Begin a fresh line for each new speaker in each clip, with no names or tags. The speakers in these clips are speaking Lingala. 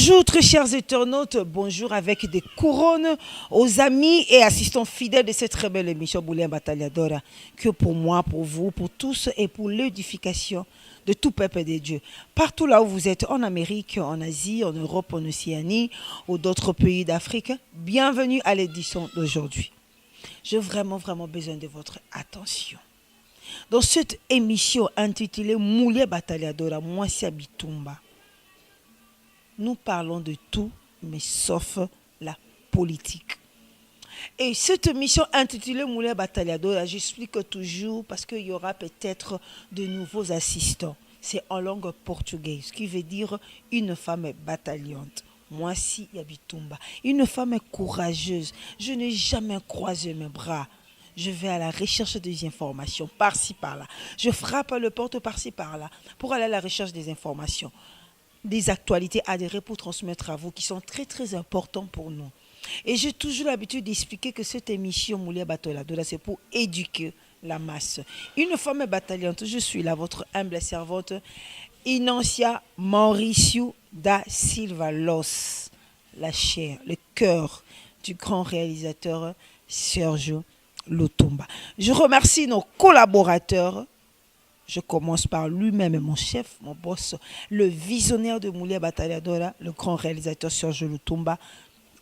Bonjour très chers internautes, bonjour avec des couronnes aux amis et assistants fidèles de cette très belle émission Boulien Battaliadora, que pour moi, pour vous, pour tous et pour l'édification de tout peuple de Dieu. Partout là où vous êtes, en Amérique, en Asie, en Europe, en Océanie ou d'autres pays d'Afrique, bienvenue à l'édition d'aujourd'hui. J'ai vraiment besoin de votre attention. Dans cette émission intitulée Moulé Battaliadora, moi c'est Bitumba. Nous parlons de tout, mais sauf la politique. Et cette émission intitulée Moulé Battaliadora, j'explique toujours parce qu'il y aura peut-être de nouveaux assistants. C'est en langue portugaise, ce qui veut dire une femme bataillante. Moi, si Yabitumba, une femme courageuse. Je n'ai jamais croisé mes bras. Je vais à la recherche des informations, par-ci, par-là. Je frappe le porte par-ci, par-là, pour aller à la recherche des informations, des actualités adhérées pour transmettre à vous, qui sont très importants pour nous. Et j'ai toujours l'habitude d'expliquer que cette émission Moulé Battaliadora, c'est pour éduquer la masse. Une femme bataillante, je suis là, votre humble servante, Inancia Mauricio da Silva Los, la chair, le cœur du grand réalisateur Serge Lutumba. Je remercie nos collaborateurs. Je commence par lui-même, mon chef, mon boss, le visionnaire de Moulé Battaliadora, le grand réalisateur Serge Lutumba.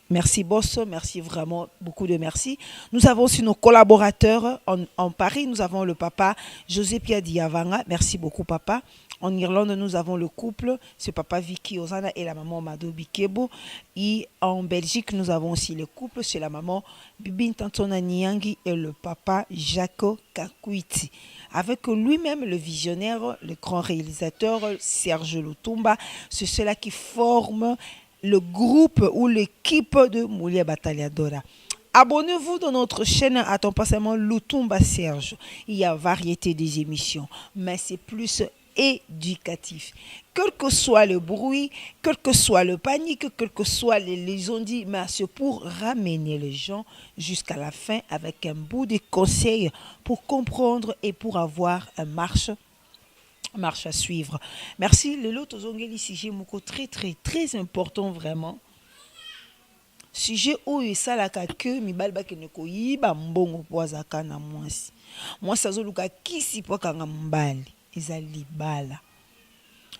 Merci boss, merci vraiment, beaucoup de merci. Nous avons aussi nos collaborateurs en Paris. Nous avons le papa José Pierre Diavanga. Merci beaucoup papa. En Irlande, nous avons le couple, c'est papa Vicky Ozana et la maman Mado Bikebo. Et en Belgique, nous avons aussi le couple, c'est la maman Bibin Tantona Niangi et le papa Jaco Kakuiti. Avec lui-même le visionnaire, le grand réalisateur Serge Lutumba, c'est cela qui forme le groupe ou l'équipe de Moulé Battaliadora. Abonnez-vous dans notre chaîne à temps passement Lutumba Serge. Il y a variété des émissions, mais c'est plus éducatif. Quel que soit le bruit, quel que soit le panique, quel que soit les ondits, mais c'est pour ramener les gens jusqu'à la fin avec un bout de conseils pour comprendre et pour avoir un marche à suivre. Merci. Le lot aux sujet moko très important vraiment. Sujet où il salaka que mi balba ke neko yiba mbongo poazaka na mwasi. Moi ça zoluka kisi po kanga mbali. Ezali bala.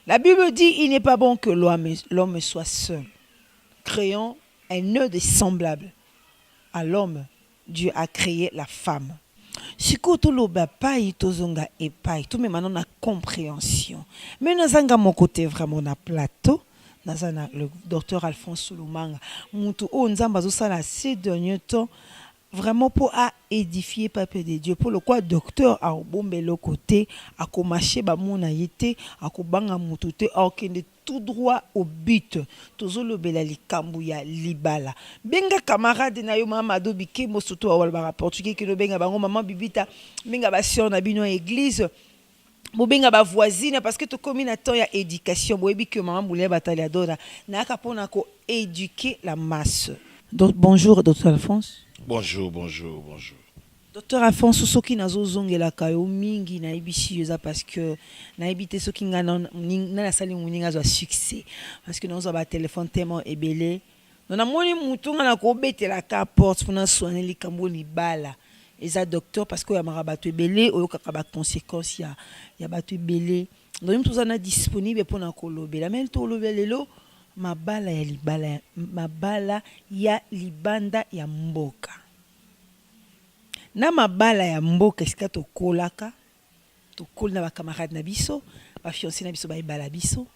La Bible dit il n'est pas bon que l'homme soit seul. Créons un nœud de semblable à l'homme. Dieu a créé la femme. Sikoto loba pai tozonga epai tout mais maintenant na compréhension. Mais nous avons mon côté vraiment na plateau. Nous avons le docteur Alphonse Soulumanga. Mutu o nzamba zo sala ces derniers temps vraiment pour édifier peuple de Dieu. Pour le quoi docteur a bombe le côté a komaché ba mona yete a kobanga mutute a okende tout droit au but. Tozolo bela likambu ya libala. Benga camarade na yo mama Adobe Kemo surtout a wala portugais que no benga bango maman bibita benga ba sœur na bino église. Bobenga ba voisine parce que to komi na temps ya éducation boyebi que maman Moulé Battaliadora na ka pona ko éduquer la masse. Donc bonjour docteur Alphonse.
Bonjour.
Docteur Alphonse, soki nazo zongela kayo mingi na ibisi yoza parce que na ibite soki ngana na sali muninga zo succès parce que nous avons téléphone tellement ebelé. Nous na moni mutunga na ko betela ka porte pour na soigner likambo libala. Eza docteur parce que ya marabatu ebelé oyo kaka ba conséquences ya batu ebelé. Donc nous sommes disponible pour na kolobela même to lobelelo mabala ya libala mabala ya libanda ya mboka. Na mabala ya mboka esika tokolaka tokoli na ba camarade na biso ba fiancé na biso ba ibala biso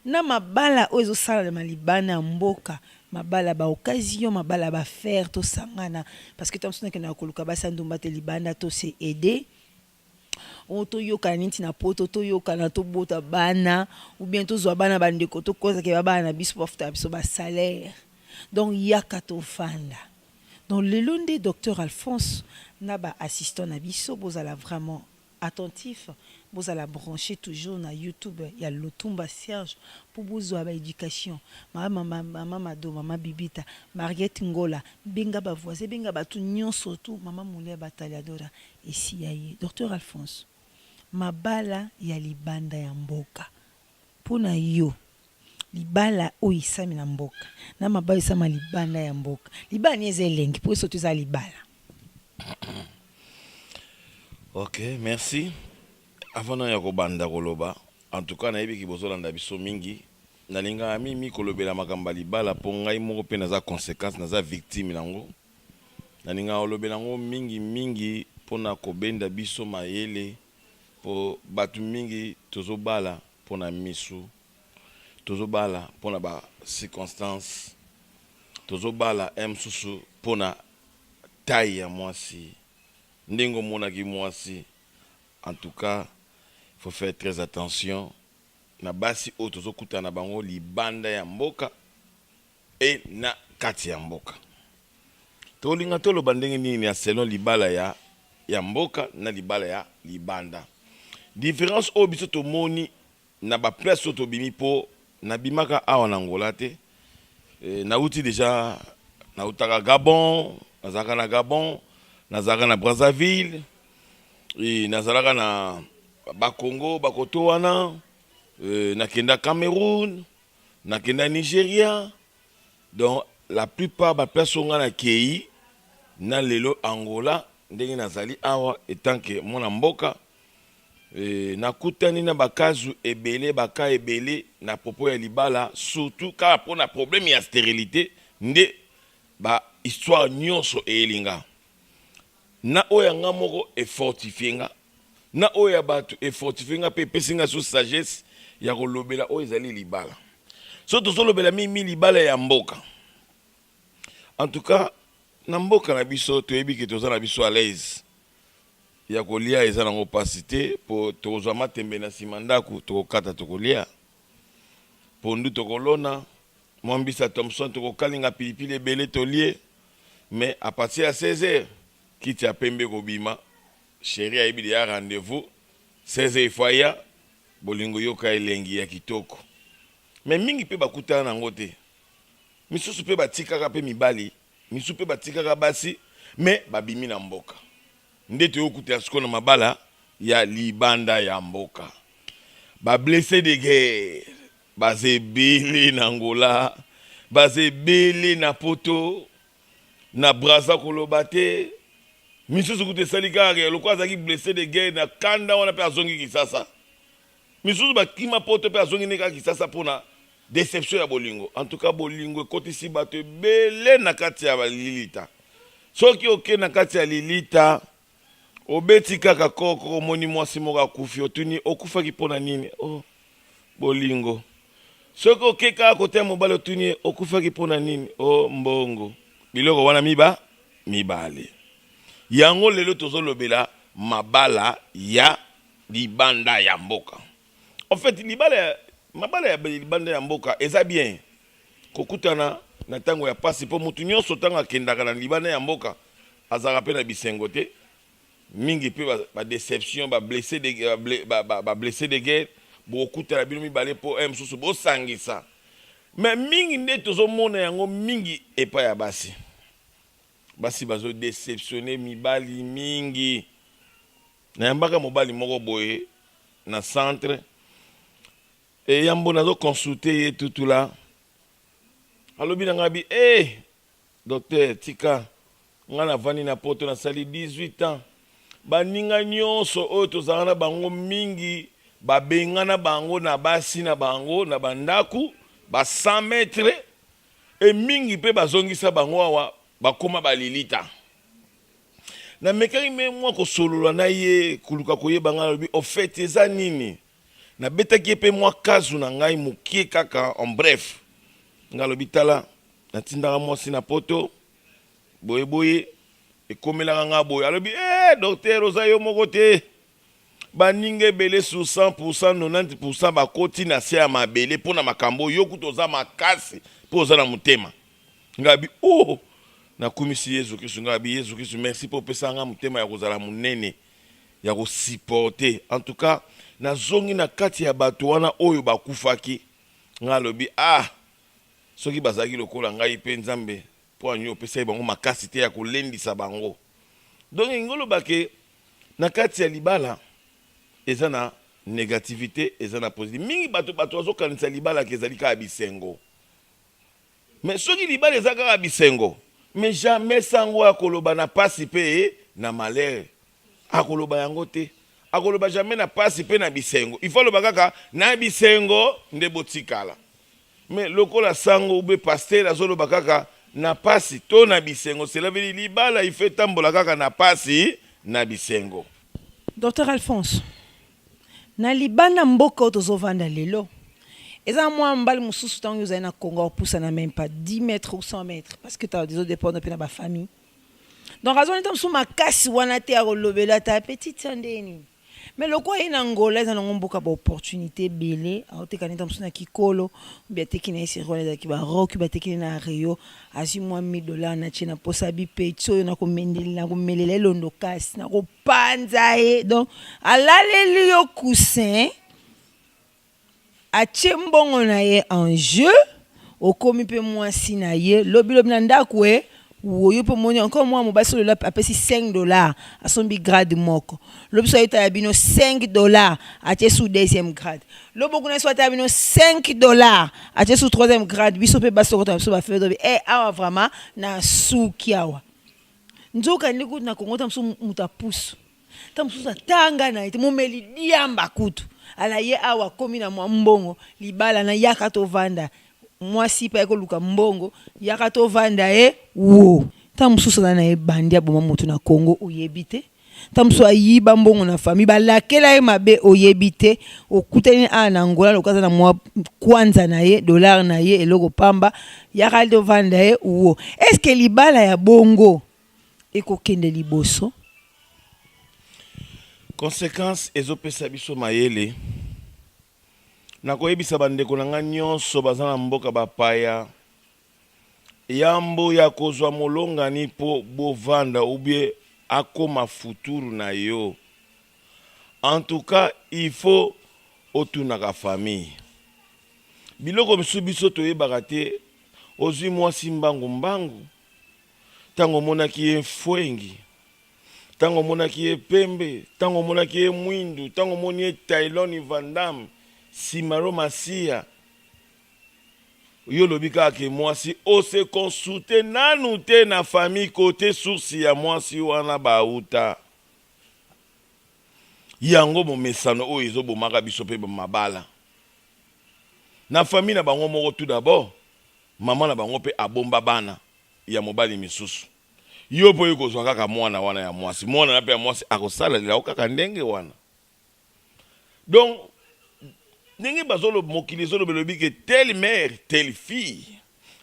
na mabala oyo ezosala na libana ya mboka mabala ba occasion mabala ba faire to sangana parce que tamsuna ke na koluka ba sandumba te libanda to se aider to yoka niti na poto to yoka na to bota bana ou bien to zwa bana bandeko to koza ke ba bana biso bafuta biso ba salaire donc yaka to fanda. Donc le lundi docteur Alphonse naba assistant na biso bozala vraiment attentif bozala brancher toujours na YouTube ya Lutumba Serge pour bozwa ba éducation maman Mado maman Bibita Mariette Ngola benga ba voisin benga ba tout nyonso tout maman Moulé Battaliadora ici yaye docteur Alphonse mabala ya libanda ya mboka pona yo libala oyo isami na mboka na mabala isama libanda ya mboka libala ni eza elengi po eso toza libala.
Ok, merci. Avant na ya kobanda koloba, en tout cas nayebi ki bozolanda biso mingi nalinga mimi kolobela makamba libala po ngai moko pe naza conséquence naza victime nango. Nalinga olobela ngo mingi pona kobenda biso mayele po batu mingi tozobala pona misu. Tozobala pona ba circonstance. Tozobala msusu pona taille ya mwasi. Ndengo mona ki mwasi. En tout cas, il faut faire très attention. Na basi o tozokuta na bango libanda ya mboka et na kati ya mboka. Tolinga toloba ndenge nini ya selon libala ya mboka na libala ya libanda. Différence o biso tomoni na ba place to bimi po na bimaka awa na Angola te. Na uti déjà na utaka Gabon, nazaka na Gabon, nazaka na Brazzaville, et nazalaka na Bakongo, Bakotowana, nakenda Cameroun, nakenda Nigeria. Donc la plupart ba personnes na kei na lelo Angola ndenge nazali awa etant que mona mboka nakutani na bakazu ebele baka ebele na popo ya libala surtout car pour na problème ya stérilité nde ba histoire nyonso elinga na oya nga moko e fortifier nga na oya batu e fortifier nga pe pesinga sous sagesse ya kolobela o ezali libala so tozolobela mimi libala ya mboka. En tout cas na mboka na biso toyebi ke toza na biso à l'aise ya kolia eza nango pasi te po tokozwa matembe na nsima ndako tokokata tokolia pondu tokolona mwambisa Thomson tokokalinga pilipili ebele tolie mais à partir ya 16h kiti ya pembe kobima chéri ayebi ya rendez-vous 16h ifaya bolingo yoka elengi ya kitoko mais mingi pe bakutana nango te misusu pe batikaka pe mibali misusu pe batikaka basi mais babimi na mboka ndete okuta siko na mabala ya libanda ya mboka ba blessé de guerre bazebele na Angola bazebele na Poto na Brazza koloba te misusu kute salikaka lokwa azaki blessé de guerre na kanda wana pe azongi Kisasa misusu bakima Poto pe azongi neka Kisasa pona déception ya bolingo. En tout cas bolingo ekotisi bato ebele na kati ya balilita soki oke na kati ya lilita obeti kaka koko omoni mwasi moko akufi otuni okufaki mpona nini oh bolingo soki oke kaka kote ya mobali otuni okufaki mpona nini oh mbongo biloko wana mibale yango lelo tozolobela mabala ya libanda ya mboka. En fait mabala ya libanda ya mboka eza bien kokutana na tango ya pasi po mutu nyonso tango akendaka na libanda ya mboka azaka pe na bisengo te mingi pe ba déception ba blessé de guerre bokutana bino mibale po msusu bosangisa mais mingi nde tozomona yango mingi epa ya basi bazo déceptionner mibali mingi na yambaka mobali moko boye na centre et yambo nazo consulter ye tout là alobi na ngabi docteur tika ngana vani na Poto na sali 18 ans baninga nyonso oyo tozala na bango mingi babengana bango na basi na bango na bandaku ba 100 mètres et mingi pe bazongisa bango awa bakoma balilita na mekaki me mwa kosolola na ye kuluka koyeba nga alobi au fait eza nini na betaki pe mwa kazu na ngai mukie kaka en bref nga lobi tala natindaka mwasi na Poto boye ekomelaka nga boye alobi docteur oza yo moko te baninga ebele sur 100% 90% bakoti na se ya mabele mpona makambo yo kuta oza makasi mpo oza na motema ngabi nakumisi Yesu Kristo ngabi Yesu Kristo merci po opesa nga motema ya kozala monene ya kosupporter. En tout cas nazongi na kati ya bato wana oyo bakufaki nga lobi soki bazalaki lokola ngai pe Nzambe po anyo opesa bango makasi te ya kolendisa bango. Donc ngolo bake na kati ya libala eza na négativité eza na positif mingi bato azokanisa libala kezali kaka bisengo mais soki libala eza kaka bisengo mais jamais sango akoloba na pasi pe na malheur akoloba yango te akoloba jamais na pasi pe na bisengo il faut loba kaka na bisengo nde botikala mais lokola sango ube pasteur azoloba kaka na pasi to na bisengo cela veut dire libala il fait tambola kaka na pasi na bisengo.
Docteur Alphonse, na libana mboka otozovanda lelo eza mwa mbali mususu tango uzali na Congo poussa na même pas 10 mètres ou 100 mètres parce que tu des autres dépendants pe na ba famille. Donc raison etam sou makasi wana te akolobela ta petite sandeni. Mais le quoi en Angola ils ont beaucoup d'opportunités belé aote kaneta msu na kikolo biate kina sirole da ki ba rock biate kina na Rio asi mwa $1000 na china posa bi pecho na ko mendela na ko melela londo kasi na ko panza e donc alaleli yo coussin a chembongo na ye en jeu okomi pe mwasi na ye lobi na ndako e woyo pe moni encore moi mo baso le apesi $5 à son big grade moko lobi so yeta bino $5 a tie sous deuxième grade lobo kuna so yeta bino $5 a tie sous troisième grade biso pe baso ko so ba faire awa vraiment na suki awa nzoka ndiko na Kongo tamso mutapusu tamso tanga na ite momeli diamba kutu ala ye awa komi na mbongo libala na yaka to vanda mwasi pa ekoluka mbongo yaka to vanda wo tamususu na e bandia boma moto na Congo oyebite tamusu ayiba mbongo na famille balakela ye mabe oyebite okuteni na Angola lokaza na mwa kwanza na ye dollar na ye eloko pamba yaka to vanda wo est-ce que libala ya bongo ekokende liboso
conséquence ezopesa biso mayele nakoyebisa bandeko na nga nyonso baza na mboka bapaya yambo ya kozwa molongani po bovanda ubie akoma futuru na yo en tout cas il faut otunaka famille biloko misu biso toyebaka te ozwi mwasi mbangu tango monaki ye fwengi tango monaki ye pembe tango monaki ye mwindu tango moni ye Tailoni Vandam Simaro Masia yo lobi kaka ke mwasi ose consulte nanu te na famille côté source ya mwasi wana bauta yango momesano oyo ezobomaka biso pe mabala na famille na bango moko tout d'abord mama na bango pe abomba bana ya mobali misusu yo po ekozwa kaka mwana wana ya mwasi mwana na pe ya mwasi akosala lila kaka ndenge wana donc ndenge bazolo mokili zolo belobi ke telle mère telle fille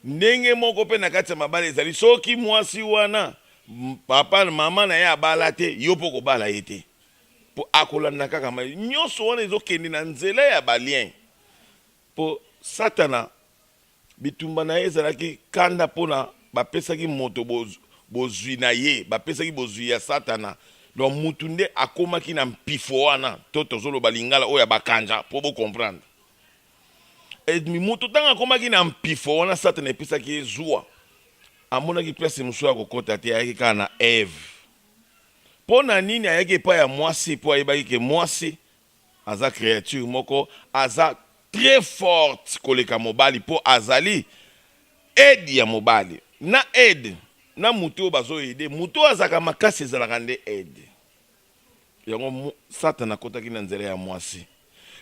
ndenge moko pe na kati ya mabala ezali soki mwasi wana papa na mama na ye abala te yo po kobala ye te po akolanda kaka nyonso wana ezokende na nzela ya balien po satana bitumba na ye ezalaki kanda mpona bapesaki moto bozwi na ye bapesaki bozwi ya satana donc mutu nde akomaki na mpifo wana to tozoloba lingala oyo ya bakanja po bocomprendre mutu ntango akomaki na mpifo wana satana epesaki ye zuwa amonaki place mosusu ya kokota te ayaki kaka na Eve mpo na nini ayaki epai ya mwasi mpo ayebaki ke mwasi aza créature moko aza très forte koleka mobali mpo azali aide ya mobali na aide na mutu oyo bazoyede mutu azaka makasi ezalaka nde aide yango satana akotaki na nzela ya mwasi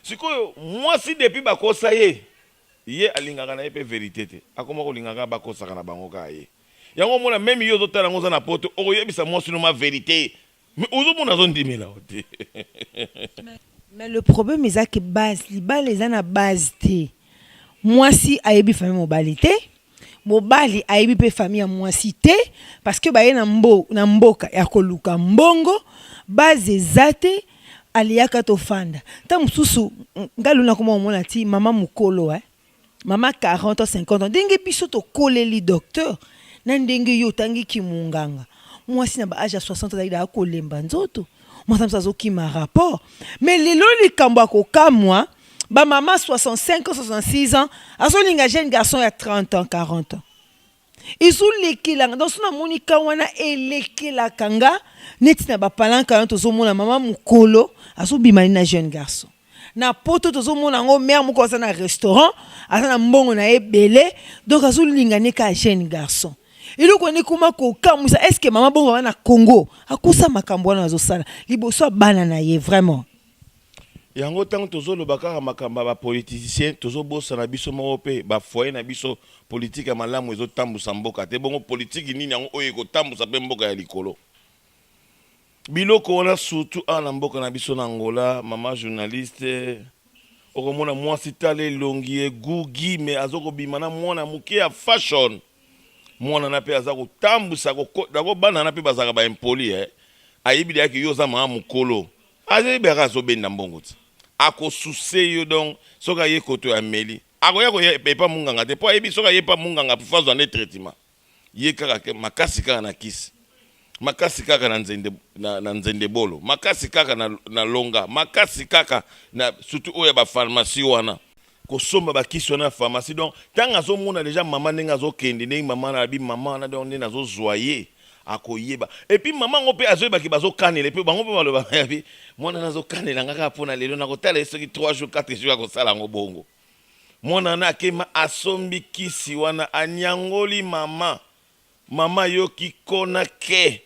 sikoyo mwasi depuis bakosa ye alingaka na ye mpe verité te akoma kolingaka bakosaka na bango kaka ye yango mona meme yo ozotala yango oza na poto okoyebisa mwasi noma verité mais ozomona azondimela o te
mais le problème eza ke base libala eza na base te mwasi ayebi famille mobali te mobali ayebi pe famille ya mwasi te parce que baye na mboka ya koluka mbongo base eza te aliyaka tofanda ta mosusu ngalu na koma omona ti mama mokolo mama 40 50 ans ndenge biso tokoleli docteur na ndenge yo otangiki munganga mwasi na baage ya 60 azali da kolemba nzoto mwasi mosusu azokima rapport mais lelo likambo akokamwa bamama 65 66 ans azolinga jeune garçon ya 30 ans 40 ans izulekelanga donc sona monika wana elekelaka nga neti na bapalanka wana tozomona mama mokolo azobimani na jeune garçon na poto tozomona yango mère moko aza na restaurant aza na mbongo na ebele donc azolingane ka jeune garçon eloko ne kuma kokamwisa est ce que mama bongo wana Congo akosa makambo wana azosala liboso bana na ye vraiment
yango ntango tozoloba kaka makambo ba politicien tozobosana biso moko mpe bafoye na biso politike ya malamu ezotambusa mboka te bongo politike nini yango oyo ekotambusa mpe mboka ya likolo biloko wana surtout ana mboka na biso na Angola mama journaliste okomona mwasi tala elongi egugi me azokobima na mwana moke ya fashion mwana na mpe aza kotambusa dako bana na mpe bazalaka baimpoli ayebi deyaki yo oza mama mokolo azebaka azobenda mbongo ti akosuse yo donc soki aye koto ya meli akoya koyepa munganga te mpo ayebi soki ayepa munganga po fazwa nde traitement ye kaka makasi kaka na kisi makasi kaka na nzende bolo makasi kaka na longa makasi kaka na surtout oyo bapharmacie wana kosomba bakisi wana na pharmacie donc ntango azomona deja mama ndenge azokende ndenge mama na abi mama wana donc ndenge azozwa ye akoyeba epuis mama ngo mpe azoyebaki bazokanela epuis bango mpe baloba yabi mwana nazokanela nga kaka mpona lelo nakotala ye soki 3 jours 4 jours akosala yango bongo mwana na akema asombi kisi wana anyangoli mama yoki kona ke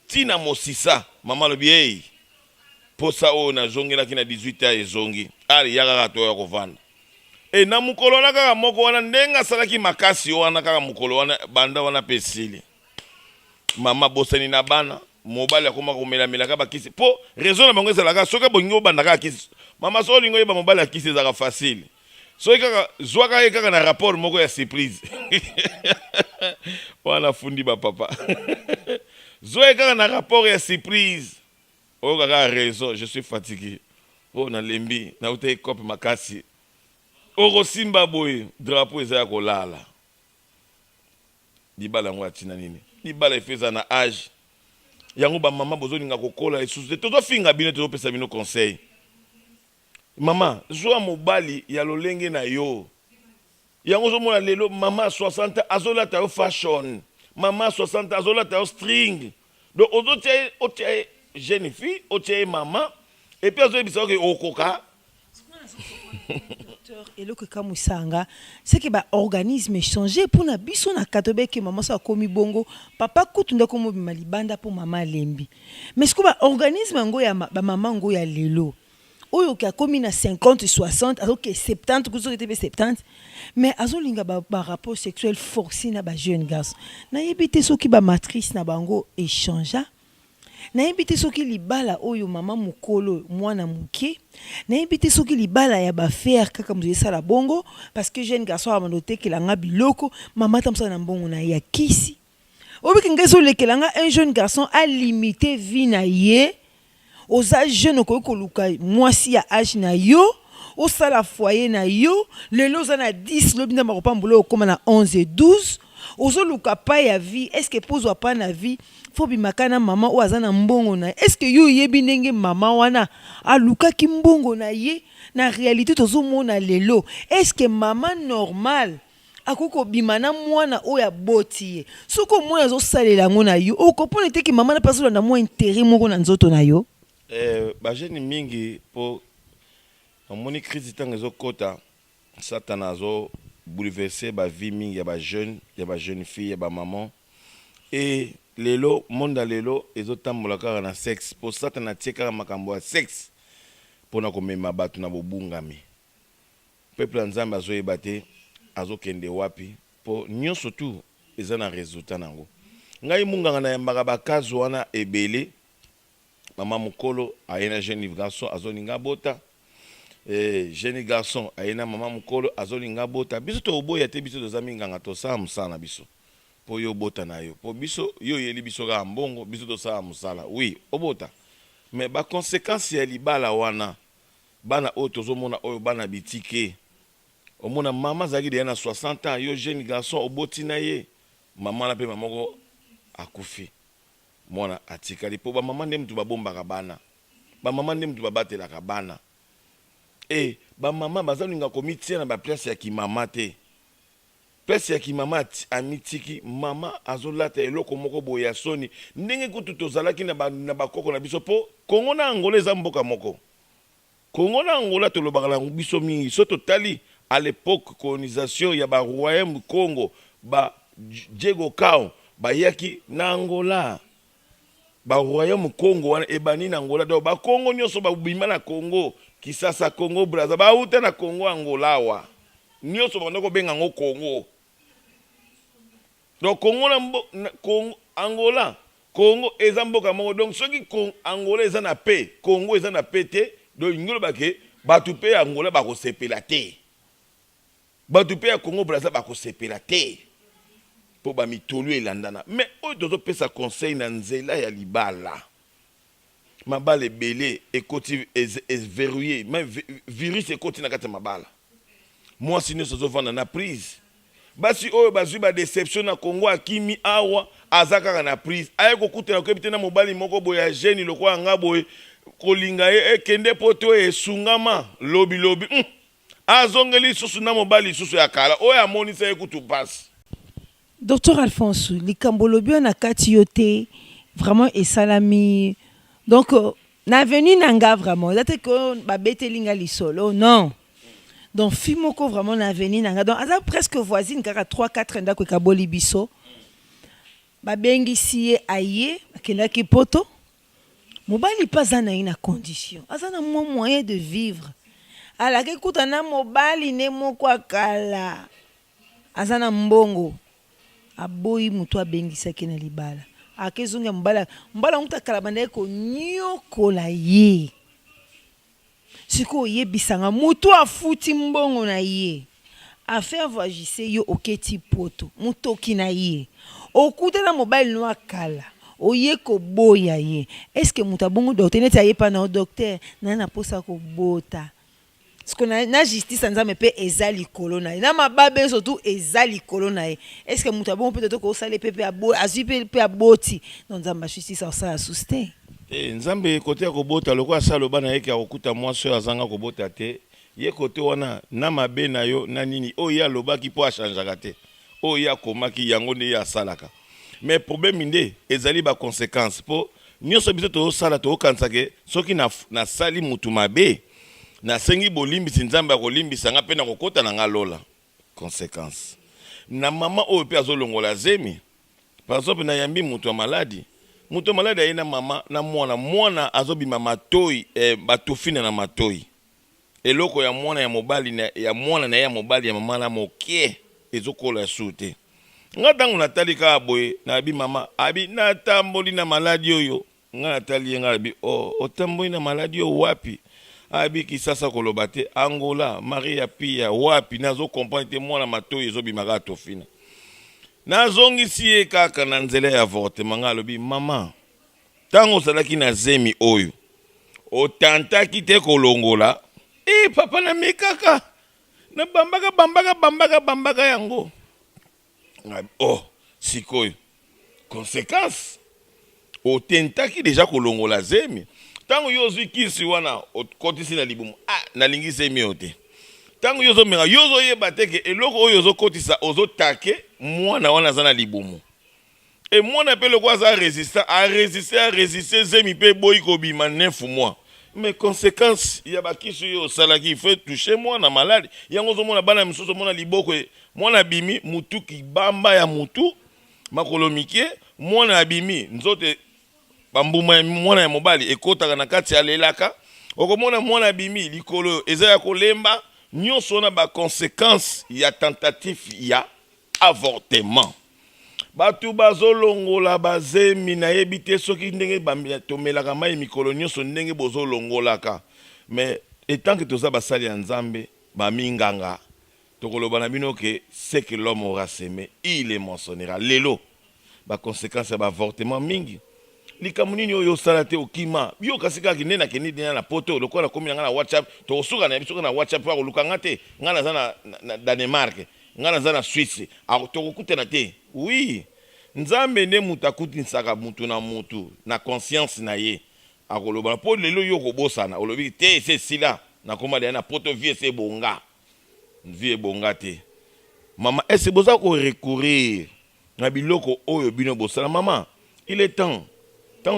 tina mosisa mama lobi hey posa oyo nazongelaki na 18 ans ezongi ali ya kaka toya kovanda na mokolo wana kaka moko wana ndenge asalaki makasi wana kaka mokolo wana banda wana mpe esili mama bosani na bana mobali akoma komelamelaka bakisi mpo raison na bango ezalaka soki bolingi obanda kaka kisi mama so olingi oyeba mobali ya kisi ezalaka facile soki kaka zwaka ye kaka na rapport moko ya surprise wana fundi bapapa zwa ye kaka na rapport ya surprise oyo kaka raison je suis fatigué o nalembi nauta ekope makasi okosimba boye drapeau eza ya kolala libala yango atina nini libala efeza na age yango bamama bozolinga kokola esusu te tozofinga bino tozopesa bino conseil mama zwa mobali ya lolenge na yo yango ozomona lelo mama 60 azolata yo fashion mama 60 azolata yo string donc ozotia ye jeune fille otia ye mama epuis azoyebisa oke okoka
eloko kamusanga c'est que ba organisme changer pour na biso na katobe ke maman sa komi bongo papa kutu ndako mobima libanda pour mama lembi mais ce que ba organisme ngo ya ba maman ngo ya lelo oyo ka komi na 50 60 alors que 70 kuzo était 70 mais azolinga ba rapport sexuel forcé na ba jeune garçon na yebite soki ba matrice na bango échangea na yebite soki libala oyo mama mukolo mwana muke na yebite soki libala ya ba faire kaka mzo sala bongo parce que jeune garçon a manoté que langa biloko mama tamsa na mbongo na ya kisi obiki ngeso lekelanga un jeune garçon a limité vie na ye aux âges jeunes ko luka mwasi ya âge na yo au sala foyer na yo lelo za na 10 lobinda makopambulo okoma na 11 et 12 ozoluka pa ya vie est-ce que pozwa pa na vie faut bimakana mama ou azana mbongo na est-ce que yo yebi ndenge mama wana aluka ki mbongo na ye na réalité tozomona lelo est-ce que mama normal akoko bimana mwana oya boti ye soko mwana zo salela ngona yo okopona te ki mama na pasola na mo intérêt moko na nzoto na yo
ba jeune mingi po omoni crise tango ezokota satana azo bouleverser ba vie mingi ya ba jeune fille ya ba maman et lelo monde lelo ezotambola kaka na sexe po satana tie kaka makambo ya sexe pona komema bato na bobungami peuple ya nzambe azoyeba te azokende wapi po nyonso tu eza na résultat nango ngai munganga na yambaka bakazi wana ebele mama mokolo ayena jeune garçon azolinga bota jeune garçon ayena mama mokolo azolinga bota biso toboya te biso toza minganga tosala mosala na biso po yo bota na yo po biso yo yeli biso ka mbongo biso tosala mosala oui obota mais ba conséquence ya libala wana bana oyo tozomona oyo bana bitike omona mama zaki de na 60 ans yo jeune garçon oboti na ye mama na pe mamoko akufi mwana atikali po ba mama ndem tu babombaka bana ba mama ndem tu babatelaka bana ba mama bazalinga komitia na ba place ya kimama te place ya kimama amitiki mama azolata eloko moko boya soni ndenge kutu tozalaki na bakoko na biso po Kongo na Angola eza mboka moko Congo na Angola tolobaka na biso mingi so totali à l'époque colonisation ya ba royaume Congo ba Diego Cao ba yaki na Angola ba royaume Congo wana ebani na Angola do ba Congo nyonso ba bima na Congo Kisasa Congo Brazza ba uta na Congo Angola wa nyonso ba ndoko benga ngo Congo donc Congo na Congo Angola Congo eza mboka moko donc soki Angola eza na paix Congo eza na paix te donc ngolo bake batu pe Angola ba ko sepela te batu pe Congo Brazza ba ko sepela te po ba mitolu elandana mais oyo tozo pesa conseil na nzela ya libala mabala ebele ekoti verrouillé mais virus ekoti na kati mabala moi sinon tozo vanda na prise basi oyo bazwi ba déception na Congo akimi awa azaka na prise aye kokutana ko bitena mobali moko boya jeune lokwa nga boye kolinga ekende poto esungama lobi azongeli susu na mobali susu ya kala oyo amonisa ekutu passe.
Docteur Alphonse, likambo lobi na kati yote vraiment esalami donc na venu nanga vraiment date que ba betelinga lisolo non donc fimoko vraiment na venu nanga donc aza presque voisine kaka 3-4 ndako kaboli biso ba bengisi ye aye akendaki poto mobali pas na ina condition aza na moyen de vivre alaki kutana mobali ne moko akala aza na mbongo aboyi mutu abengisaki na libala akezunga mbala mutakala banda ko nyokola ye siko yebisanga mutu afuti mbongo na ye affaire voyagise yo oketi poto mutoki na ye okutana mobile no akala oye ko boya ye est-ce que muta bongo docteur neti aye pa na docteur na posa ko bota parce que na justice nzambe pe ezali kolona na mababe surtout ezali kolona est-ce que muta bongo peut-être ko sale pepe abo azipe pe aboti donc nzamba justice ça sustain
nzambe côté ko bota lokwa salo bana yeke akuta mwasi azanga ko bota te ye côté wana na mabe na yo na nini o ya lobaki po achangeaka te o ya komaki yango nde ya salaka mais problème inde ezali ba conséquence po nyonso biso to sala to kansake soki na sali mutu mabe na sengi bolimbisi nzambe akolimbisa nga pe na kokota na nga lola conséquence na mama oyo pe azolongola zemi par exemple na yambi mutu maladi ayina mama na mwana azobima matoi batofina na matoi eloko ya mwana ya mobali ya mwana na ya mobali ya mama na mokie ezokola sute nga tangu natali ka boye na bi mama abi natamboli na maladi oyo nga natali nga abi otamboli na maladi oyo wapi abi Kisasa koloba te Angola Maria pia wapi nazo comprendre te mwana matoi ezobima ka tofina nazongisi ye kaka na nzela ya avortement nga lobi mama tango ozalaki na zemi oyo otantaki te kolongola papa na mikaka na bambaka yango sikoyo conséquence otentaki deja kolongola zemi tango yo ozwi kisi wana okotisi na libumu nalingi zemi oyo te tango yo ozomenga yo ozoyeba te ke eloko oyo ozokotisa ozotake mwana wana aza na libumu mwana mpe loko aza resiste zemi mpe boyi kobima 9 mois mais conséquence ya bakisi oyo osalaki il faut toucher mwana malade yango ozomona bana misusu omona liboko mwana bimi mutu kibamba ya mutu makolo mikie mwana abimi nzote bambuma mwana ya mobali ekotaka na kati alelaka okomona mwana bimi likolo eza ya kolemba nyonso na ba conséquence ya tentative ya avortement batu bazolongola bazemi na yebi te soki ndenge tomelaka mai mikolo nyonso ndenge bozolongolaka mais etant que toza basali ya nzambe baminganga tokoloba na bino ke ce que l'homme aura semé il le moissonnera lelo ba conséquence ya avortement mingi likambo nini oyo osala te okima yo kasi kaka nde nakende dina na poto lokola komi na nga na WhatsApp tokosuka na biso na WhatsApp po akoluka nga te nga naza na Danemark nga naza na Suisse tokokutana te oui nzambe nde mutu akutinisaka mutu na conscience na ye akoloba po lelo yo kobosana olobi te ese sila nakoma deya na poto vie ese ebonga te mama ese boza korecourir na biloko oyo bino bosala mama il est temps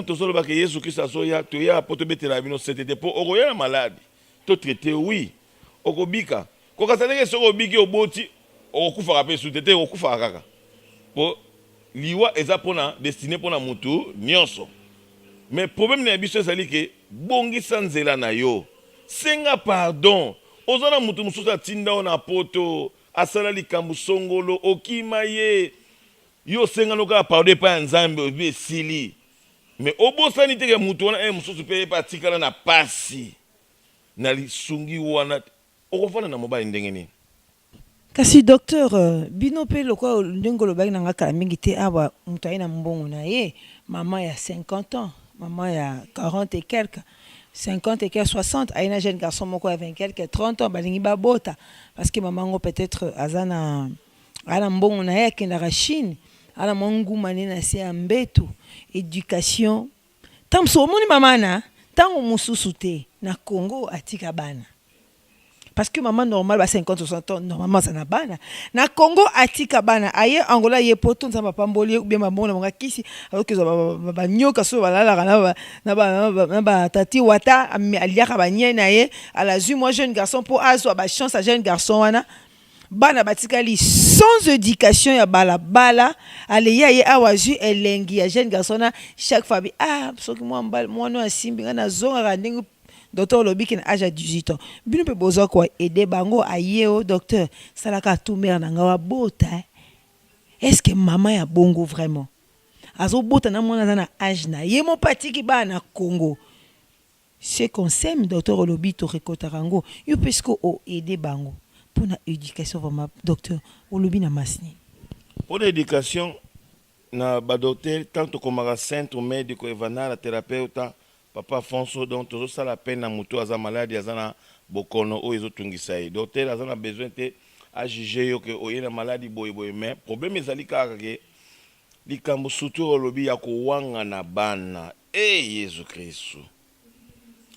tozoloba ke Yesu Kristo azoya toya poto betela bino setete po okoya na maladi to traité oui okobika kokasana ke soko biki oboti okufa rapé sous tete okufa kaka po liwa eza pona destiné pona mutu nyonso mais problème na biso ezali ke bongisa nzela na yo senga pardon ozana mutu mususu atinda ona poto asala likambo songolo okima ye yo senga noka pardon pa nzambe obi esili mais obosani te ke mutu wana mususu pe pa tikala na pasi na lisungi wana okofana na mobali ndenge nini.
Kasi docteur bino pe lokwa ndengolo baki na ngaka mingi te awa mutu na mbongo na ye maman ya 50 ans maman ya 40 et quelques 50 et quelques 60 aina jeune garçon moko ya 20 quelques 30 ans balingi babota parce que maman ngo peut-être azana ala mbongo na ye kenda Chine ala mongu manena se ambetu éducation tamso moni mama na tango mususu te na Congo atika bana parce que maman normal ba 50 60 ans normalement ça na bana na Congo atika bana aye Angola ye poto nzamba pamboli ou bien mabona monga kisi alors que ba nyoka so balala na ba tati wata aliaka ba nyena ye à la zui moi jeune garçon pour azwa ba chance à jeune garçon wana bana batikali sans éducation ya bala ale ya ye awazu elengi ya jeune garçon na chaque fois soki moi no asimbi na zonga ndingu docteur Lobiki na âge à 18 ans bino pe bozo ko aider bango ayeo docteur salaka tout mère na ngawa bota est-ce que maman ya bongo vraiment azo bota na mwana na âge na ye mo patiki ba na Congo c'est qu'on s'aime docteur Lobi to rekotarango yo pesco o aider bango pour na éducation vraiment docteur Lobi na masni
pour l'éducation na ba docteur tant comme centre médico evana la thérapeute papa Fonso donc toujours ça la peine na mutu aza malade azana bokono o ezotungisa ye docteur azana besoin te a juger yo que o yena maladie boy mais problème ezali kaka ke likambo surtout Olobi ya ko wanga na bana Yesu Kristo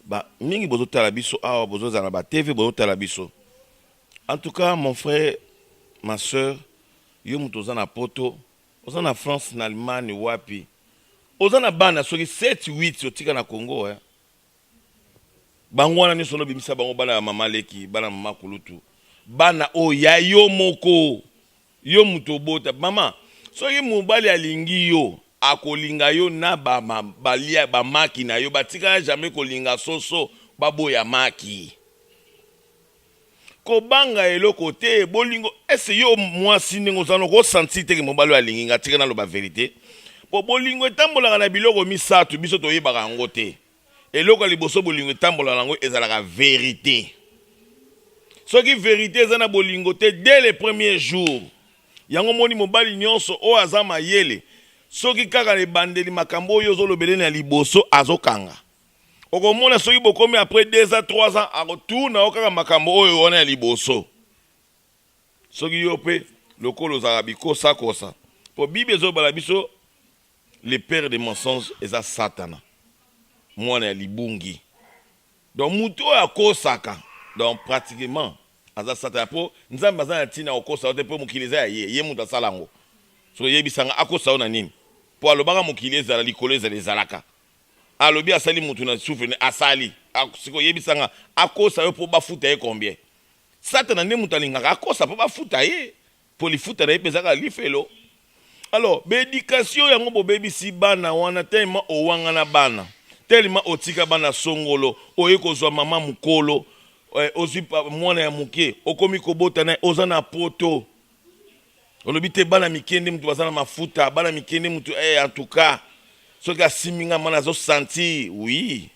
ba mingi bozo tala biso awa bozo zana ba TV bozo tala biso en tout cas mon frère ma sœur yo mutu zana poto ozana France na Allemagne wapi ozana bana soki 7-8 otika na Congo bango wana nyonso bimisa bango bana ya mama leki bana mama kulutu bana o ya yo moko yo muto bota mama soki mobali alingi yo akolinga yo na balia maki na yo batika jamais kolinga soso baboya maki kobanga eloko te bolingo ese yo mwasi ndenge ozana ko sentir te ke mobali alingi ngatika na lo ba vérité po bolingo etambolaka na biloko misatu biso toyebaka yango te eloko liboso bolingo etambolaka nango ezalaka vérité soki vérité eza na bolingo te dès le premier jour yango moni mobali nyonso o aza mayele soki kaka lebandeli makambo oyo ozolobele na liboso azokanga okomona soki bokomi après 2 ans 3 ans akotuna okaka makambo oyo wana ya liboso soki yo pe lokolo ozalaka bikosakosa po bible ezobala biso le père des mensonges est à Satan. Moi, je libungi. Donc, muto a kosaka. Donc, pratiquement, à Satan. Pour nous avons besoin de tina okosa. Pour mukileza ye muta salango. So ye bisanga akosa ona nini. Pour alobanga mukileza la likoleza les alaka. Alobi asali mutu na souffre asali. Siko ye bisanga akosa yo pour bafuta ye combien. Satan ne mutalinga akosa pour bafuta ye. Pour li futa ye pesaka li felo. Alors, l'éducation yango bo baby si bana wana tellement o wanga na bana. Tellement otika bana songolo, oyeko zwa mama mukolo, ozi mwana ya muke, okomi kobota na ozana poto. Olobite bana mikende mutu bazana mafuta, bana mikende mutu en tout cas, soka siminga mana zo sentir, oui.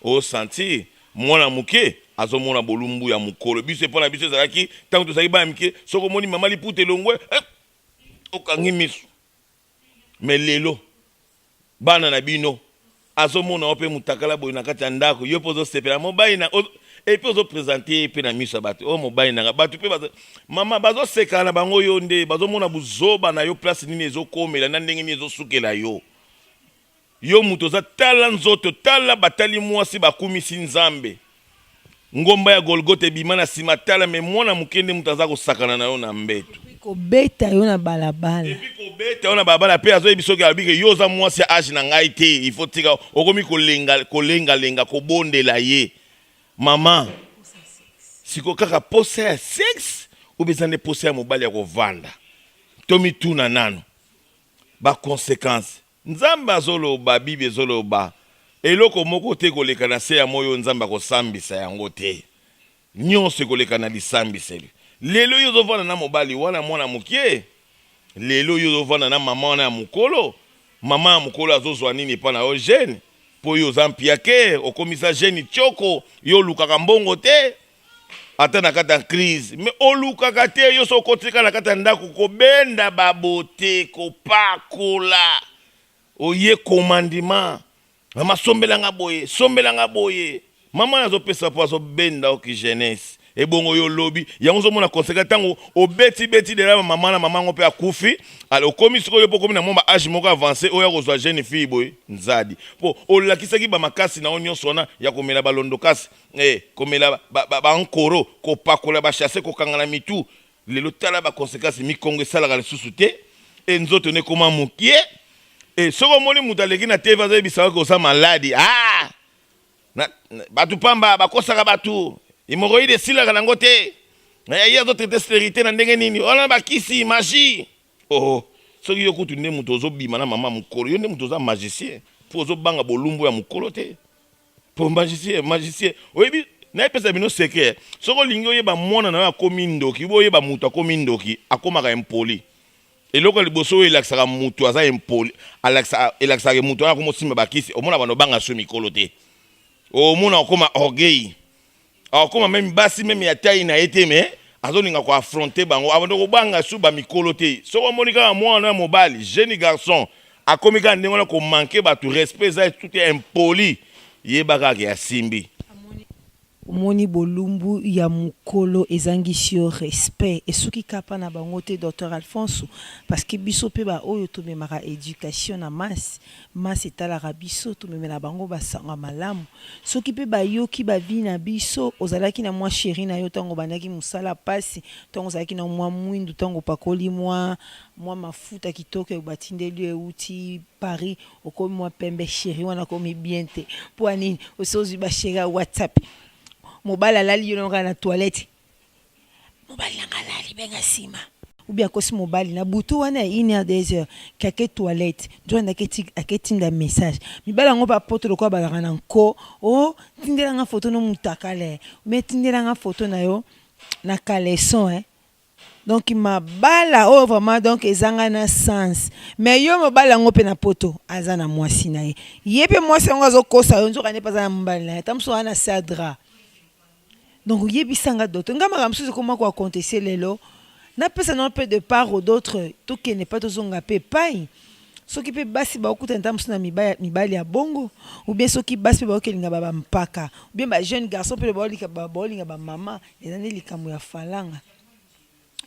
O sentir mwana muke azo mona bolumbu ya mukolo. Biso pona biso zalaki tango to bana mike, soko moni mama li pute longwe, okangi misu. Mais lelo bana na bino azomona ope mutakala boy na kati ya ndako yo pozo sepela mobali na et puis ozo présenter pe na miso bato o mobali na bato pe bazo mama bazo sekana bango yo nde bazomona buzoba na yo place nini ezokomela na ndenge nini ezosukela yo muto za tala nzoto tala batali mwasi bakumisi nzambe ngomba ya Golgotha bimana sima tala me mwana mukende mutaza kosakana na yo na mbeto
kobeta yo na balabala
et puis kobeta yo na balabala pe azo bisoki abike yo za mwasi ya age na ngai te il faut tika okomi kolenga kobondela ye mama siko kaka posa ya sexe ou bien zande posa ya mobali ya kovanda tomi tuna nano ba conséquence nzamba zoloba bibe zoloba eloko moko te koleka na se ya moyo nzamba kosambisa yango te nyonso koleka na lisambiseli lelo yo zovanda na mobali wana mwana mukie lelo yo zovanda na mama wana ya mukolo mama ya mukolo azozwa nini pa na yo jeune po yo zampia ke okomisa jeune tioko yo lukaka mbongo te ata na kata crise mais olukaka te yo so kotika na kata ndako kobenda babote kopakola oye commandement mama sombelanga boye mama nazopesa po azobenda oki jeunesse ebongo yo lobi yango zomona conséquence tango obeti de la mama na mama ngo pe akufi alors okomi siko yo pokomi na momba âge moko avancé oya kozwa jeune fille boye nzadi po olakisaki ba makasi na onyo sona ya komela balondo kasi komela ba nkoro kopakola ba chasser kokangana mitu lelo tala ba conséquence mi kongo sala le susute et nzoto ne koma mukie et soko moni mutaleki na teva zo bisaka ko sa maladi na batu pamba bakosaka batu hémorroïde silaka nango te ya zo traiter stérilité na ndenge nini ona bakisi magie soki yo kutu nde muto ozobima na mama mukolo yo nde muto oza magicien po ozobanga bolumbu ya mukolo te po magicien oyebi nayepesa bino secret soko olingi oyeba mwana na yo akomi ndoki bo oyeba mutu akomi ndoki akomaka impoli eloko ya liboso oyo elakisaka mutu aza impoli elakisaka mutu wana komosimba bakisi omona bano banga so mikolo te omona okoma orgueil akoma même basi même ya taille na ete mais azolinga ko affronter bango avant ko banga su ba mikolo te soko moni kaka mwana ya mobali jeune garçon akomi ka ndenge wana ko manquer ba tout respect ça tout est impoli yebaka ke ya simbi
omoni bolumbu ya mukolo ezangisi yo respect esuki kapa na bango te Dr Alphonse parce que biso pe ba oyo tomemaka éducation na masse etalaka biso tomemela bango basanga malamu soki pe bayoki bavi na biso ozalaki na mwa chéri na yo tango bandaki musala pasi tango ozalaki na mwa mwindu tango pakoli mwa mafuta kitoko batindeli euti Paris okomi mwa pembe chéri wana komi bien te po anini osozi ba chéri WhatsApp mobali alali yo na toilette mobali ngalali benga sima ou bien kosi mobali na butu wana 1h 2h kake toilette ndio aketinda message mibala ngo pa poto lokwa balaka na nko tindela nga photo no mutakale mais tindela nga photo na yo na caleçon donc mabala vraiment donc ezanga na sens mais yo mobala ngo pe na poto aza na mwasi na ye yepe mwasi ngo azokosa yo nzoka ne pas na mbala na tamso ana sadra. Donc, yebisanga d'autres. Nga maramsu comment quoi acontecer lelo. Na pesa non peu de part ou d'autres. Tout qui n'est pas tout zonga pe paille. Ce qui peut basi ba okuta ntamsu na mibali ya bongo. Ou bien ce qui basi ba okelinga baba mpaka. Ou bien ba jeune garçon pe ba olinga ba maman. Ezane likamu ya falanga.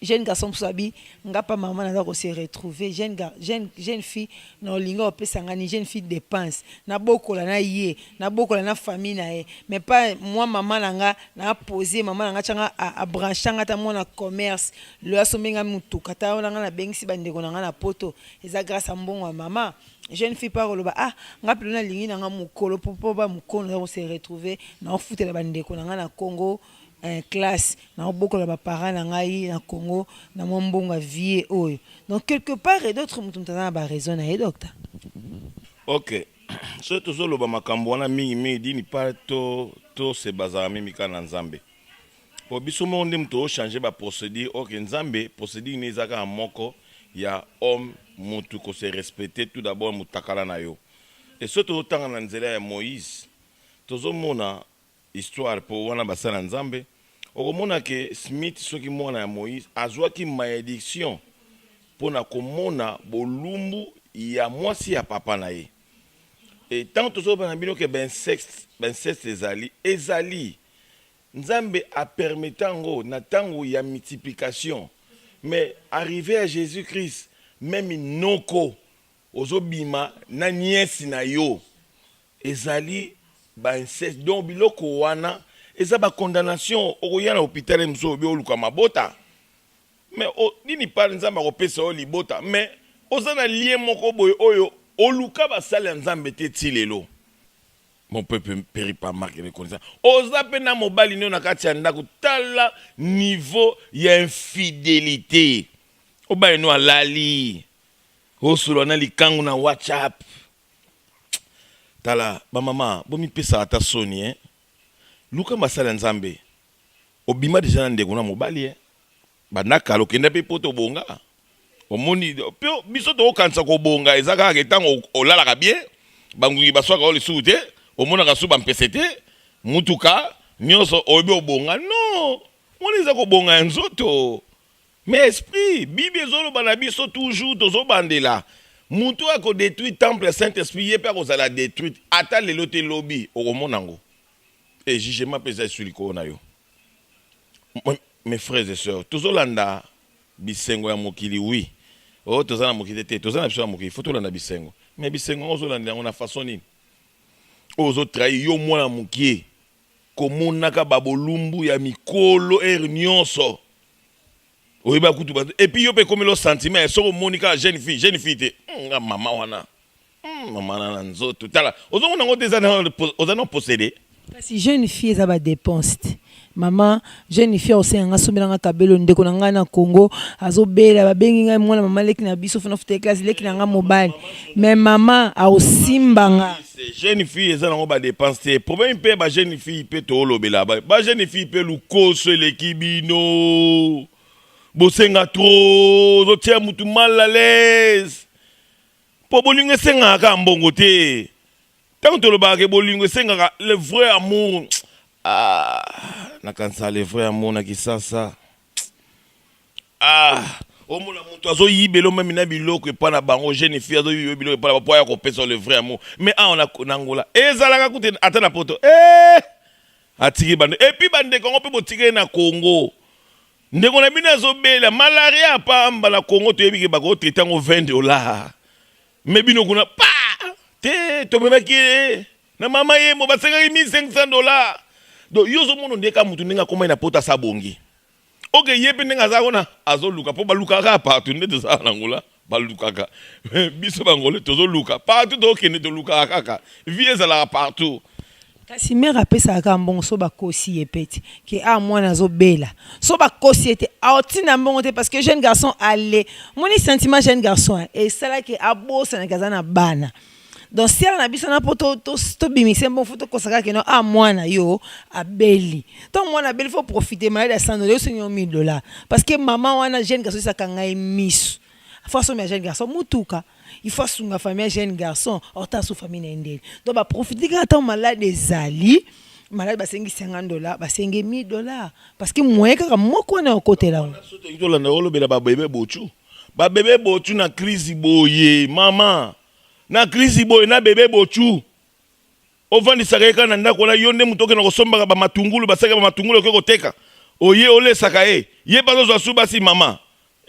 Jeune garçon sabi ngapa maman na ko se retrouver jeune fille na linga opesanga ni jeune fille dépense na bokola na ye na bokola na famille na ye mais pas moi maman nanga na poser maman nanga changa a branchanga ta mona commerce le asomenga mutu kata nanga na bengisi bandeko nanga na poto eza grâce à mbongo maman jeune fille parole ba ngapi na lingi nanga mukolo popo ba mukono na se retrouver na ofutela bandeko nanga na Congo classe na beaucoup la parents na ngai na Congo na mbonga vie oyo donc quelque part et d'autres mutu tana ba raison na docteur.
OK so tozolo ba makambo wana mingi dini pa to se bazara mimi kana nzambe po biso monde mutu o changer ba procédure OK nzambe procédure ni zaka moko ya homme mutu ko se respecter tout d'abord mutakala na yo et so to tanga na nzela ya Moïse tozomona histoire po wana basala nzambe okomona ke Smith soki mwana ya Moïse azwaki malédiction pona komona bolumbu ya mwasi ya papa na ye et tant tozoba na bino ke ben sexe ezali nzambe a permettango na tango ya multiplication mais arrivé à Jésus-Christ même noko ozobima na niesi na yo ezali ba inceste donc biloko wana eza ba condamnation okoya na hôpital mso bi oluka mabota mais nini par nzamba kopesa o libota mais oza na lien moko boye oyo oluka basala nzambe te tilelo mon peuple périt par marque de connaissance. Oza pena mobali ni nakati ya ndako tala niveau ya infidélité. Oba no alali. Osolo na likangu na WhatsApp. Tala ba mama, bomi pesa ata soni Luka masala nzambe. Obima deja na ndeko na mobali Banaka lokenda pe poto bonga. Omoni pe biso to kansa ko bonga ezaka ke tango olala ka bien. Bangungi baswaka ole sute. Omona ka suba mpesete. Mutuka nyonso obe obonga. Non. Moni za ko bonga nzoto. Mais esprit, Bible ezolo banabiso toujours tozo bandela. Mutu a ko détruit temple Saint-Esprit yé pa ko za la détruit. Ata lelo te lobby okomonango. Et jugement pesa sur liko na yo. Mes frères et sœurs, tozo landa bisengo ya mokili oui. Oh tozo na mokili te, tozo na biso na mokili, faut to landa bisengo. Mais bisengo ozo landa on a façon nini? Ozo trahi yo mwana mokie. Komonaka babolumbu ya mikolo nyonso. Oyiba kutu ba et puis yo pe comme le sentiment so monika jeune fille te. Maman wana. Maman na nzoto. Tala, ozo ngona ngote za na ozo na posséder.
Si jeune fille ça va dépense. Maman, jeune fille aussi nga somelanga kabelo ndeko na nga na Congo, azobela babengi nga mwana mama leki na biso fona futa classe leki na nga mobile. Mais maman a osimbanga.
Jeune fille eza nango ba dépense. Problème pe ba jeune fille pe to lobela ba jeune fille pe lukoso lekibino. Bosenga trop, zo tia mutu mal à l'aise. Po bolingo senga ka mbongo te. Tant to lo ba ke bolingo senga le vrai amour. Ah, nakansa le vrai amour na kisasa. Ah, omona mutu azo yibelo même na biloko epa na bango jeune fille azo yibelo biloko epa na po ya ko pesa le vrai amour. Mais on a nangola. Ezalaka kute ata na poto. Atiki bande. Et puis bande Congo pe botike na Congo. Ndeko na bina zobela malaria pamba na Congo to yebiki bako traiter ngo $20. Mais bino kuna pa te to memaki na mama ye mo basenga $1,500. Donc yozo mono ndeka mutu ninga koma ina pota sabongi. Okay yepe ninga za kona azoluka po baluka ka partout ndete za nangola baluka ka. Biso bangole tozo luka partout to kene to luka kaka. Vie za la partout.
Kasi mère apesa ka mbongo so bakosi epeti ke mwana azobela so bakosi ete aotina mbongo te parce que jeune garçon allait moni sentiment jeune garçon et ça là que abosa na kazana bana donc si elle na biso na poto to bimise mbongo foto kosaka ke no mwana yo abeli donc mwana abeli faut profiter malade à $100 yo senyo $1,000 parce que maman wana jeune garçon ça kanga misu faut so jeune garçon mutuka il faut sunga famille jeune garçon orta sous famille ndeli donc ba profiter quand malade des ali malade ba sengi $50 ba sengi $1,000 parce que moyen kaka moko na côté là
to landa olo bela ba bébé bochu na crise boye maman na crise boye na bébé bochu ovandi sakeka na ndako na yonde mutoke na kosomba ba matungulu ba saka ba matungulu ko koteka oye ole sakae ye bazo zo suba si mama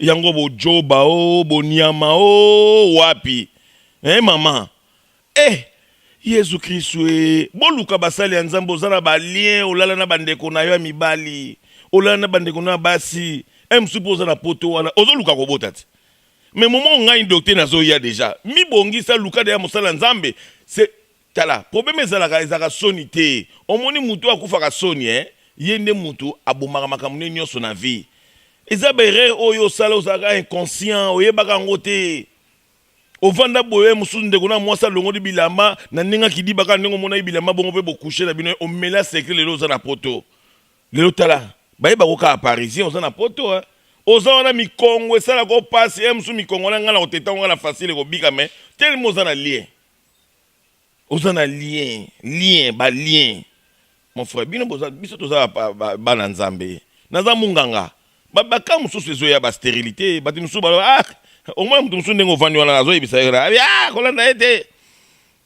yango bojoba bonyama wapi mama Yesu Kristo boluka basali ya nzambe ozana ba lien olala na bandeko na yo ya mibali olala na bandeko na basi msupo na poto wana ozoluka kobota te mais moment ngai docteur nazo ya déjà mi bongisa luka de ya mosala nzambe c'est tala problème ezalaka soni te omoni mutu akufa ka soni yende mutu abomaka makambo nyonso na vie Ezabere oyo sala ozaka inconscient oyebaka ngote ovanda boye mususu ndeko na mwasa longo di bilamba na ninga kidibaka ndenge mona bilamba bongo pe bokushe na bino omela secret lelo za na poto lelo tala bayeba ko ka parisien oza na poto oza wana mikongo esala ko passe musu mikongo na ngala oteta ngala facile ko bika mais tellement oza na lien ba lien mon frère bino boza biso toza ba na nzambe naza munganga babaka mususu ezo ya ba stérilité bati mususu ba au moins mususu ndengo vandi wana azo yebisa ya kolanda ete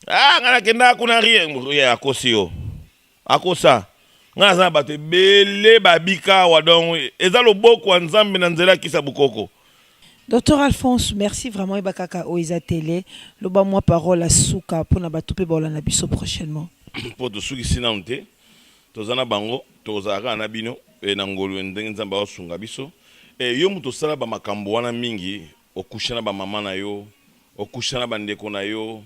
ngana kenda kuna rien ya akosio akosa ngana za bate bele babika wadon eza loboko wa nzambe na nzela kisa bukoko.
Docteur Alphonse, merci vraiment Ibakaka Oiza Télé. Loba moi parole à Souka pour na batupe bola na biso prochainement.
Pour de souki sinante tozana bango tozaka na bino na ngolu ndenge nzamba osunga biso yo muto sala ba makambo wana mingi okushana ba mama na yo okushana ba ndeko na yo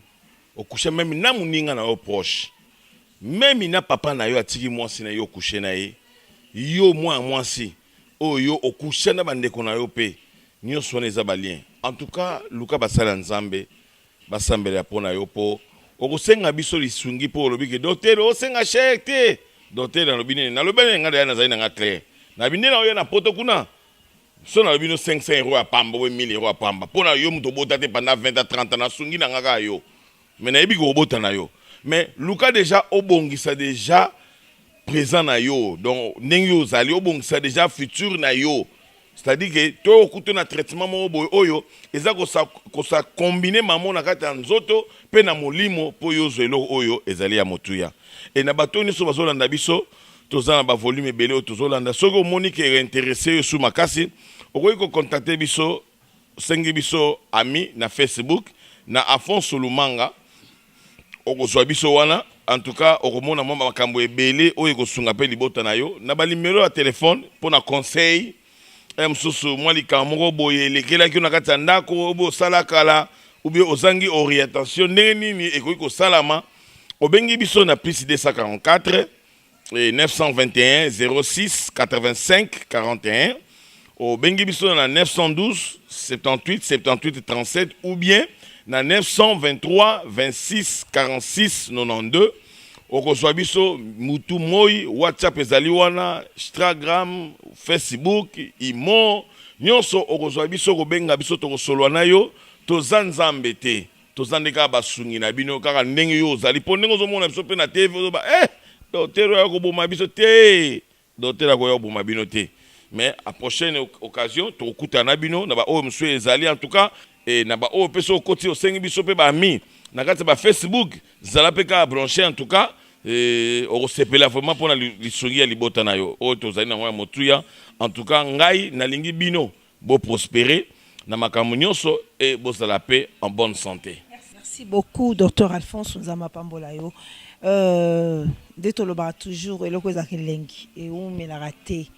okusha même na muninga na yo proche même ina papa na yo atiki mwasi na yo coucher na ye yo mwasi oyo okusha na bandeko na yo pe nyonso wana eza balien. En tout cas luka basala nzambe basambela pona yo po okosenga biso lisungi po olobi ke docteur osenga chèque te docteur na lobine na lobene nga na zali na nga clair na binde na yo na poto kuna so na lobino 500 € à pamba ou 1000 € à pamba pona yo muto bota te pendant 20 à 30 ans na sungi na nga yo mais na yebi ko bota na yo mais luka déjà obongisa déjà présent na yo donc ndenge yo zali obongisa déjà futur na yo. C'est-à-dire que toi okuto na traitement mo boy oyo eza ko sa combiner mamo na kata nzoto pe na molimo po yo zelo oyo ezali ya motuya et na bato ni so bazolanda biso tozana ba volume belé o tozolanda soko moni ke intéressé sous makasi okoyi ko contacter biso sengi biso ami na Facebook na Afonso Lumanga okozwa biso wana. En tout cas okomona mwa makambo ebele oyo kosunga pe libota na yo na ba numéro ya téléphone pour na conseil msusu mwa likambo boye lekelaki na kati ya ndako obo sala kala ou bien ozangi orientation ndenge nini ekoki kosalama obengi biso na plus 244 et 921 06 85 41 obengi biso na 912 78 78 37 ou bien na 923 26 46 92 okozwa biso mutu moi WhatsApp ezali wana Instagram Facebook imo nyonso okozwa biso kobenga biso tokosolwa na yo toza nzambe te tozandeka basungi na bino kaka ndenge yo ozali po ndenge ozomona biso pe na TV ozoba docteur ya koboma biso te docteur ya koboma bino te mais à prochaine occasion tokuta na bino na ba o monsieur ezali en tout cas et na ba o peso koti osengi biso pe ba mi na kati ba Facebook zala pe ka brancher en tout cas o sepela vraiment pour na lisungi ya libota na yo o tozali na mwa motuya. En tout cas ngai na lingi bino bo prospérer na makambo nyonso et bo zala pe en bonne santé.
Merci beaucoup docteur Alphonse Nzama Pambola yo de toloba toujours eloko ezaki lengi et on me la raté.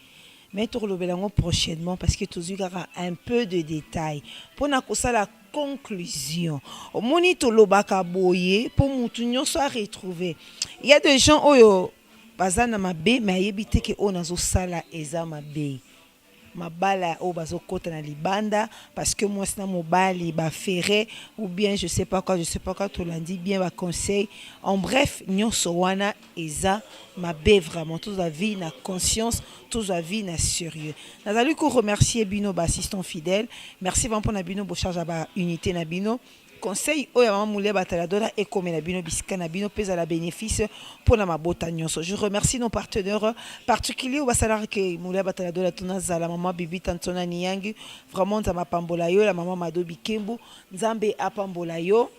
Mais tu relobelango prochainement parce que tu as un peu de détails pour na la conclusion. Au monito lobaka boye pour moutunyo soit retrouvé. Il y a des gens oyo bazana mabe mais yebite ke onazo sala eza mabe. Mabala o bazo kota na libanda parce que moi c'est mobali ba ferré ou bien je sais pas quoi tu l'as dit bien ba conseil en bref nyonso wana eza mabe vraiment tous la vie na conscience tous la vie na sérieux nazali ko remercier bino ba assistant fidèle merci vraiment pour na bino bo charge ba unité na bino conseil oya mama Moulia Bataladora et comme na bino bisika na bino pesa la bénéfice pour na mabota nyonso. Je remercie nos partenaires particuliers au basalar que Moulia Bataladora tona za la maman Bibi Tantona Niyangi vraiment za mapambola yo la maman Mado Bikembu Nzambe apambola yo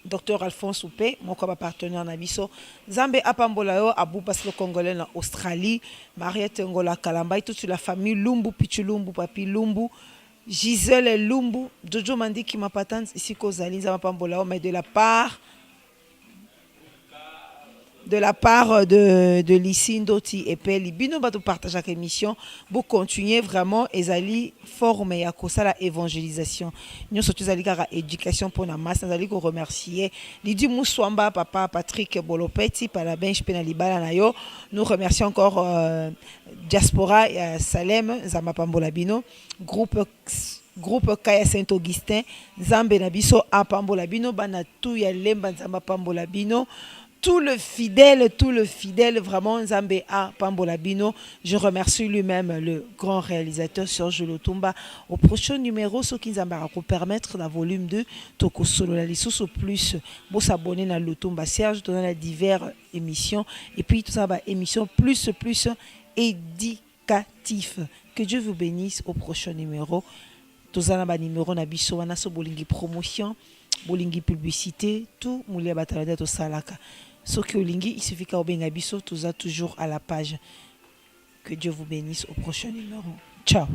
Docteur Alphonse Oupé mon co partenaire na biso Nzambe apambola yo Abou parce le congolais en Australie Mariette Ngola Kalamba toute la famille Lumbu Pichulumbu Papi Lumbu Gisèle Lumbu, Jojo Mandi qui m'a patente ici Kozali Nzamapambola mais de la part de Lissine Doti et Peli bino bato partage cette émission pour continuer vraiment ezali forme ya kosala évangélisation nous surtout ezali kaka éducation pour na masse ezali ko remercier Lidi Mouswamba papa Patrick Bolopeti para bench pena libala na yo nous remercions encore diaspora Salem Nzamapambola bino groupe Kaya Saint-Augustin Nzambe na biso apambola bino bana tout ya lemba Nzamapambola bino tout le fidèle, vraiment, Nzambe A Pambola Bino. Je remercie lui-même le grand réalisateur Serge Lotumba. Au prochain numéro, ce qui Nzamba va permettre la volume 2, Toko Solo la licence plus, pour s'abonner à Lotumba Serge, dans la diverses émissions, et puis tout ça va émission plus éducatif. Que Dieu vous bénisse au prochain numéro. Tout ça va numéro Nabiso, Wanaso Bolingi promotion, Bolingi publicité, tout Moulia Batalada to Salaka. Ce que Olingi, il suffit qu'au Bengabiso, tout ça toujours à la page. Que Dieu vous bénisse au prochain numéro. Ciao.